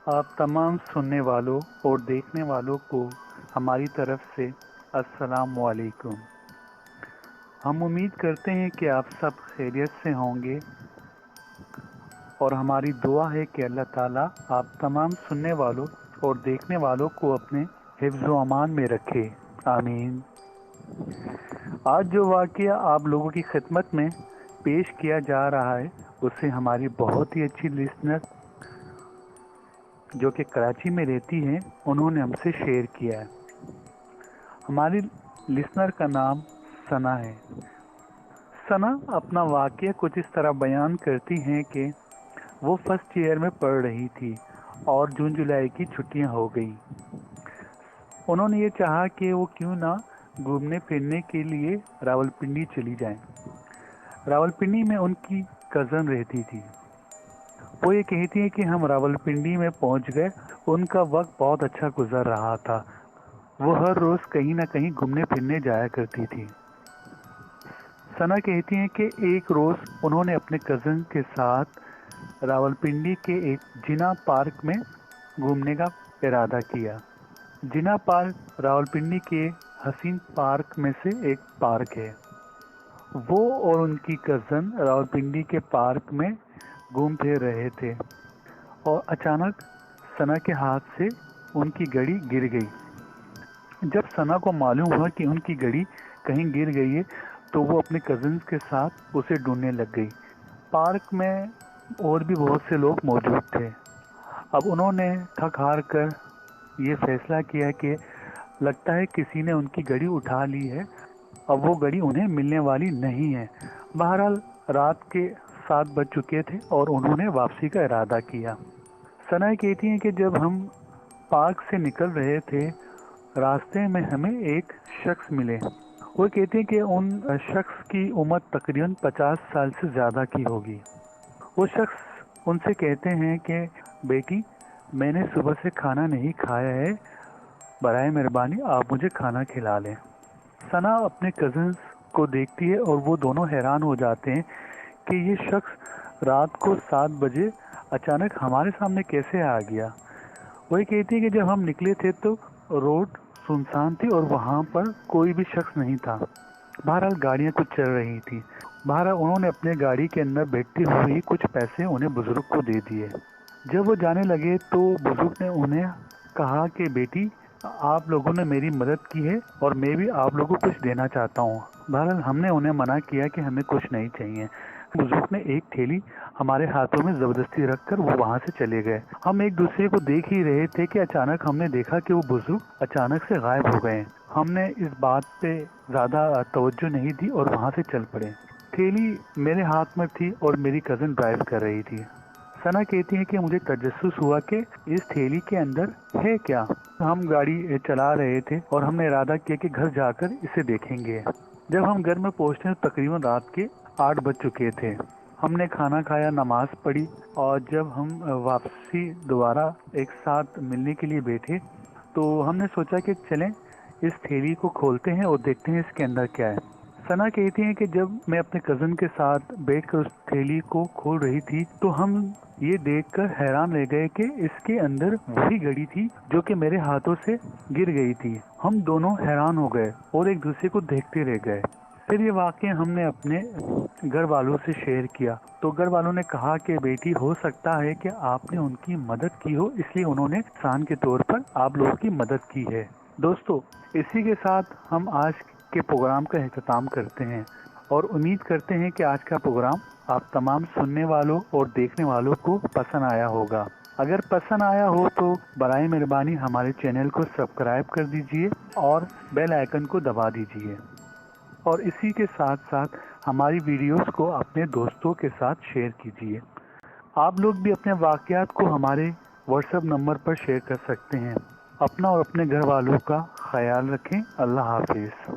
आप तमाम सुनने वालों और देखने वालों को हमारी तरफ से अस्सलाम वालेकुम। हम उम्मीद करते हैं कि आप सब खैरियत से होंगे और हमारी दुआ है कि अल्लाह ताला आप तमाम सुनने वालों और देखने वालों को अपने हिफ्ज़ व अमान में रखे, आमीन। आज जो वाक़या आप लोगों की खिदमत में पेश किया जा रहा है उसे हमारी बहुत ही अच्छी लिसनर जो कि कराची में रहती हैं उन्होंने हमसे शेयर किया है। हमारी लिसनर का नाम सना है। सना अपना वाक़या कुछ इस तरह बयान करती हैं कि वो फर्स्ट ईयर में पढ़ रही थी और जून जुलाई की छुट्टियां हो गई। उन्होंने ये चाहा कि वो क्यों ना घूमने फिरने के लिए रावलपिंडी चली जाएं। रावलपिंडी में उनकी कज़न रहती थी। वो ये कहती है कि हम रावलपिंडी में पहुंच गए। उनका वक्त बहुत अच्छा गुजर रहा था। वो हर रोज़ कहीं ना कहीं घूमने फिरने जाया करती थी। सना कहती हैं कि एक रोज़ उन्होंने अपने कज़न के साथ रावलपिंडी के एक जिना पार्क में घूमने का इरादा किया। जिना पार्क रावलपिंडी के हसीन पार्क में से एक पार्क है। वो और उनकी कज़न रावलपिंडी के पार्क में घूम फिर रहे थे और अचानक सना के हाथ से उनकी घड़ी गिर गई। जब सना को मालूम हुआ कि उनकी घड़ी कहीं गिर गई है तो वो अपने कज़न्स के साथ उसे ढूंढने लग गई। पार्क में और भी बहुत से लोग मौजूद थे। अब उन्होंने थक हार कर ये फैसला किया कि लगता है किसी ने उनकी घड़ी उठा ली है। अब वो घड़ी उन्हें मिलने वाली नहीं है। बहरहाल रात के 7 बज चुके थे और उन्होंने वापसी का इरादा किया। सना कहती हैं कि जब हम पार्क से निकल रहे थे रास्ते में हमें एक शख्स मिले। वो कहते हैं कि उन शख्स की उम्र तकरीबन 50 साल से ज़्यादा की होगी। वो शख्स उनसे कहते हैं कि बेटी, मैंने सुबह से खाना नहीं खाया है, बराए मेहरबानी आप मुझे खाना खिला लें। सना अपने कज़न्स को देखती है और वो दोनों हैरान हो जाते हैं कि ये शख्स रात को 7 बजे अचानक हमारे सामने कैसे आ गया। वही कहती है कि जब हम निकले थे तो रोड सुनसान थी और वहाँ पर कोई भी शख्स नहीं था। बहरहाल गाड़ियाँ कुछ चल रही थी। बहरहाल उन्होंने अपने गाड़ी के अंदर बैठती हुई कुछ पैसे उन्हें बुजुर्ग को दे दिए। जब वो जाने लगे तो बुजुर्ग ने उन्हें कहा कि बेटी, आप लोगों ने मेरी मदद की है और मैं भी आप लोगों को कुछ देना चाहता हूँ। बहरहाल हमने उन्हें मना किया कि हमें कुछ नहीं चाहिए। बुजुर्ग ने एक थैली हमारे हाथों में ज़बरदस्ती रखकर वो वहाँ से चले गए। हम एक दूसरे को देख ही रहे थे कि अचानक हमने देखा कि वो बुजुर्ग अचानक से गायब हो गए। हमने इस बात पे ज़्यादा तवज्जो नहीं दी और वहाँ से चल पड़े। थैली मेरे हाथ में थी और मेरी कज़न ड्राइव कर रही थी। सना कहती है कि मुझे तजस्सुस हुआ कि इस थैली के अंदर है क्या। हम गाड़ी चला रहे थे और हमने इरादा किया कि घर जाकर इसे देखेंगे। जब हम घर में पहुंचते तो तकरीबन रात के 8 बज चुके थे। हमने खाना खाया, नमाज पढ़ी और जब हम वापसी दोबारा एक साथ मिलने के लिए बैठे तो हमने सोचा कि चलें इस थैली को खोलते हैं और देखते हैं इसके अंदर क्या है। सना कहती हैं कि जब मैं अपने कज़न के साथ बैठकर उस थैली को खोल रही थी तो हम ये देखकर हैरान रह गए कि इसके अंदर वही घड़ी थी जो कि मेरे हाथों से गिर गई थी। हम दोनों हैरान हो गए और एक दूसरे को देखते रह गए। फिर ये वाक़या हमने अपने घर वालों से शेयर किया तो घर वालों ने कहा कि बेटी, हो सकता है कि आपने उनकी मदद की हो, इसलिए उन्होंने एहसान के तौर पर आप लोगों की मदद की है। दोस्तों, इसी के साथ हम आज के प्रोग्राम का अख्ताम करते हैं और उम्मीद करते हैं कि आज का प्रोग्राम आप तमाम सुनने वालों और देखने वालों को पसंद आया होगा। अगर पसंद आया हो तो बराए मेहरबानी हमारे चैनल को सब्सक्राइब कर दीजिए और बेल आइकन को दबा दीजिए और इसी के साथ साथ हमारी वीडियोस को अपने दोस्तों के साथ शेयर कीजिए। आप लोग भी अपने वाक़यात को हमारे व्हाट्सएप नंबर पर शेयर कर सकते हैं। अपना और अपने घर वालों का ख्याल रखें। अल्लाह हाफिज़।